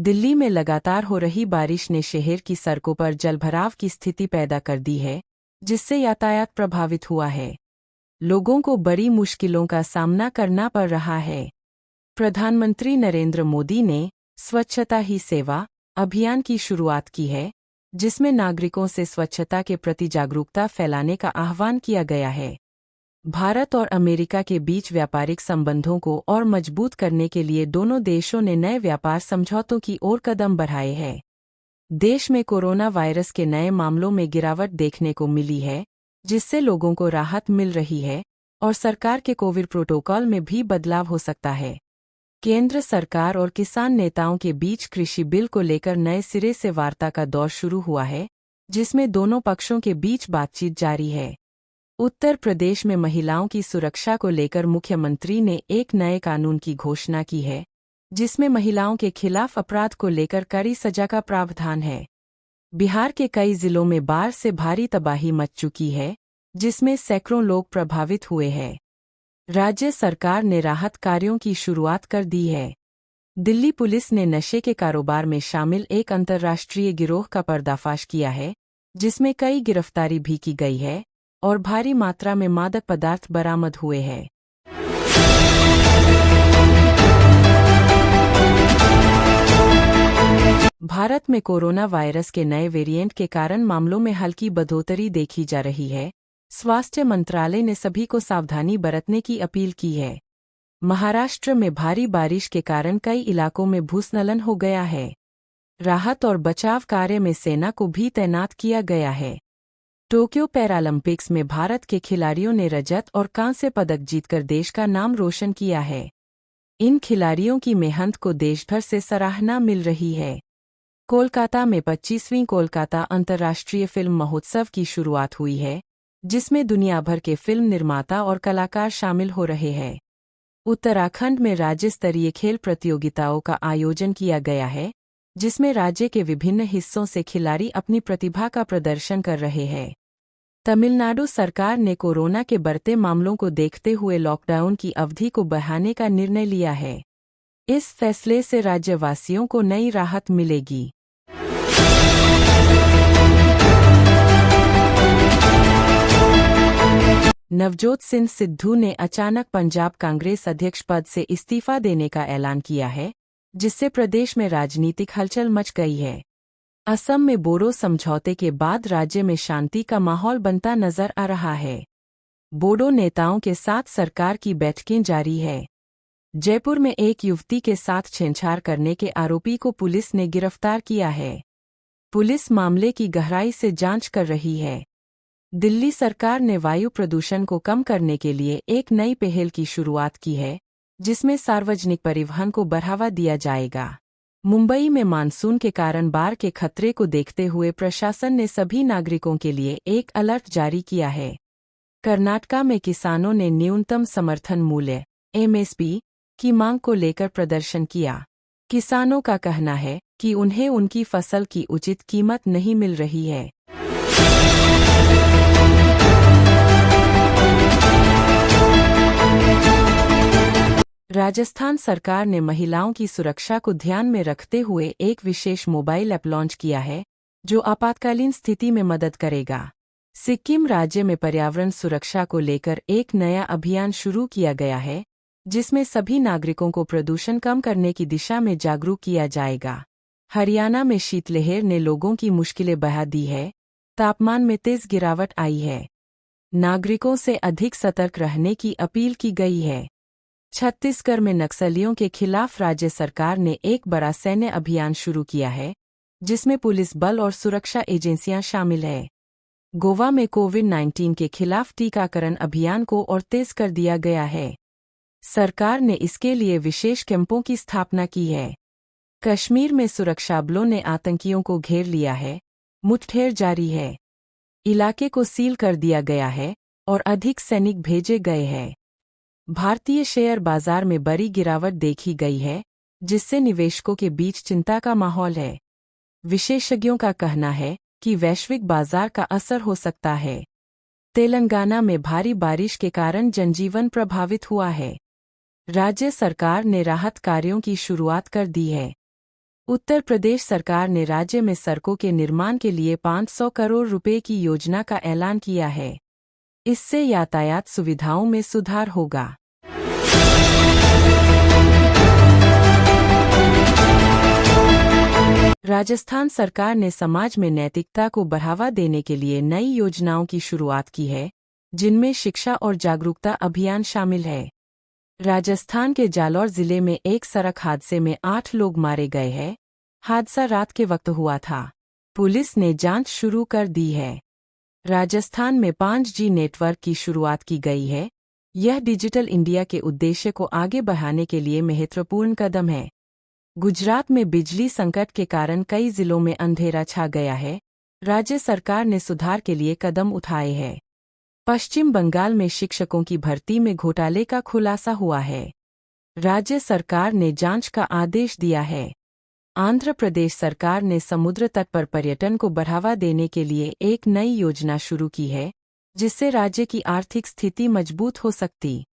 दिल्ली में लगातार हो रही बारिश ने शहर की सड़कों पर जलभराव की स्थिति पैदा कर दी है, जिससे यातायात प्रभावित हुआ है। लोगों को बड़ी मुश्किलों का सामना करना पड़ रहा है। प्रधानमंत्री नरेंद्र मोदी ने स्वच्छता ही सेवा अभियान की शुरुआत की है, जिसमें नागरिकों से स्वच्छता के प्रति जागरूकता फैलाने का आह्वान किया गया है। भारत और अमेरिका के बीच व्यापारिक संबंधों को और मजबूत करने के लिए दोनों देशों ने नए व्यापार समझौतों की ओर कदम बढ़ाए हैं। देश में कोरोना वायरस के नए मामलों में गिरावट देखने को मिली है, जिससे लोगों को राहत मिल रही है और सरकार के कोविड प्रोटोकॉल में भी बदलाव हो सकता है। केंद्र सरकार और किसान नेताओं के बीच कृषि बिल को लेकर नए सिरे से वार्ता का दौर शुरू हुआ है, जिसमें दोनों पक्षों के बीच बातचीत जारी है। उत्तर प्रदेश में महिलाओं की सुरक्षा को लेकर मुख्यमंत्री ने एक नए कानून की घोषणा की है, जिसमें महिलाओं के खिलाफ अपराध को लेकर कड़ी सजा का प्रावधान है। बिहार के कई जिलों में बाढ़ से भारी तबाही मच चुकी है, जिसमें सैकड़ों लोग प्रभावित हुए हैं। राज्य सरकार ने राहत कार्यों की शुरुआत कर दी है। दिल्ली पुलिस ने नशे के कारोबार में शामिल एक अंतर्राष्ट्रीय गिरोह का पर्दाफाश किया है, जिसमें कई गिरफ्तारी भी की गई है और भारी मात्रा में मादक पदार्थ बरामद हुए हैं। भारत में कोरोना वायरस के नए वेरिएंट के कारण मामलों में हल्की बढ़ोतरी देखी जा रही है। स्वास्थ्य मंत्रालय ने सभी को सावधानी बरतने की अपील की है। महाराष्ट्र में भारी बारिश के कारण कई इलाकों में भूस्खलन हो गया है। राहत और बचाव कार्य में सेना को भी तैनात किया गया है। टोक्यो पैरालंपिक्स में भारत के खिलाड़ियों ने रजत और कांस्य पदक जीतकर देश का नाम रोशन किया है। इन खिलाड़ियों की मेहनत को देश भर से सराहना मिल रही है। कोलकाता में 25वीं कोलकाता अंतर्राष्ट्रीय फिल्म महोत्सव की शुरुआत हुई है, जिसमें दुनिया भर के फिल्म निर्माता और कलाकार शामिल हो रहे हैं। उत्तराखंड में राज्य स्तरीय खेल प्रतियोगिताओं का आयोजन किया गया है, जिसमें राज्य के विभिन्न हिस्सों से खिलाड़ी अपनी प्रतिभा का प्रदर्शन कर रहे हैं। तमिलनाडु सरकार ने कोरोना के बढ़ते मामलों को देखते हुए लॉकडाउन की अवधि को बढ़ाने का निर्णय लिया है। इस फैसले से राज्यवासियों को नई राहत मिलेगी। नवजोत सिंह सिद्धू ने अचानक पंजाब कांग्रेस अध्यक्ष पद से इस्तीफा देने का ऐलान किया है, जिससे प्रदेश में राजनीतिक हलचल मच गई है। असम में बोडो समझौते के बाद राज्य में शांति का माहौल बनता नजर आ रहा है। बोडो नेताओं के साथ सरकार की बैठकें जारी है। जयपुर में एक युवती के साथ छेड़छाड़ करने के आरोपी को पुलिस ने गिरफ्तार किया है। पुलिस मामले की गहराई से जांच कर रही है। दिल्ली सरकार ने वायु प्रदूषण को कम करने के लिए एक नई पहल की शुरुआत की है, जिसमें सार्वजनिक परिवहन को बढ़ावा दिया जाएगा। मुंबई में मानसून के कारण बाढ़ के खतरे को देखते हुए प्रशासन ने सभी नागरिकों के लिए एक अलर्ट जारी किया है। कर्नाटका में किसानों ने न्यूनतम समर्थन मूल्य (MSP) की मांग को लेकर प्रदर्शन किया। किसानों का कहना है कि उन्हें उनकी फसल की उचित कीमत नहीं मिल रही है। राजस्थान सरकार ने महिलाओं की सुरक्षा को ध्यान में रखते हुए एक विशेष मोबाइल ऐप लॉन्च किया है, जो आपातकालीन स्थिति में मदद करेगा। सिक्किम राज्य में पर्यावरण सुरक्षा को लेकर एक नया अभियान शुरू किया गया है, जिसमें सभी नागरिकों को प्रदूषण कम करने की दिशा में जागरूक किया जाएगा। हरियाणा में शीतलहर ने लोगों की मुश्किलें बढ़ा दी है। तापमान में तेज गिरावट आई है। नागरिकों से अधिक सतर्क रहने की अपील की गई है। छत्तीसगढ़ में नक्सलियों के खिलाफ राज्य सरकार ने एक बड़ा सैन्य अभियान शुरू किया है, जिसमें पुलिस बल और सुरक्षा एजेंसियां शामिल हैं। गोवा में कोविड-19 के खिलाफ टीकाकरण अभियान को और तेज कर दिया गया है। सरकार ने इसके लिए विशेष कैंपों की स्थापना की है। कश्मीर में सुरक्षा बलों ने आतंकियों को घेर लिया है। मुठभेड़ जारी है। इलाके को सील कर दिया गया है और अधिक सैनिक भेजे गए हैं। भारतीय शेयर बाजार में बड़ी गिरावट देखी गई है, जिससे निवेशकों के बीच चिंता का माहौल है। विशेषज्ञों का कहना है कि वैश्विक बाजार का असर हो सकता है। तेलंगाना में भारी बारिश के कारण जनजीवन प्रभावित हुआ है। राज्य सरकार ने राहत कार्यों की शुरुआत कर दी है। उत्तर प्रदेश सरकार ने राज्य में सड़कों के निर्माण के लिए 500 करोड़ रुपए की योजना का ऐलान किया है। इससे यातायात सुविधाओं में सुधार होगा। राजस्थान सरकार ने समाज में नैतिकता को बढ़ावा देने के लिए नई योजनाओं की शुरुआत की है, जिनमें शिक्षा और जागरूकता अभियान शामिल है। राजस्थान के जालौर जिले में एक सड़क हादसे में 8 लोग मारे गए हैं। हादसा रात के वक्त हुआ था। पुलिस ने जांच शुरू कर दी है। राजस्थान में 5G नेटवर्क की शुरुआत की गई है। यह डिजिटल इंडिया के उद्देश्य को आगे बढ़ाने के लिए महत्वपूर्ण कदम है। गुजरात में बिजली संकट के कारण कई जिलों में अंधेरा छा गया है। राज्य सरकार ने सुधार के लिए कदम उठाए हैं। पश्चिम बंगाल में शिक्षकों की भर्ती में घोटाले का खुलासा हुआ है। राज्य सरकार ने जांच का आदेश दिया है। आंध्र प्रदेश सरकार ने समुद्र तट पर पर्यटन को बढ़ावा देने के लिए एक नई योजना शुरू की है, जिससे राज्य की आर्थिक स्थिति मजबूत हो सकती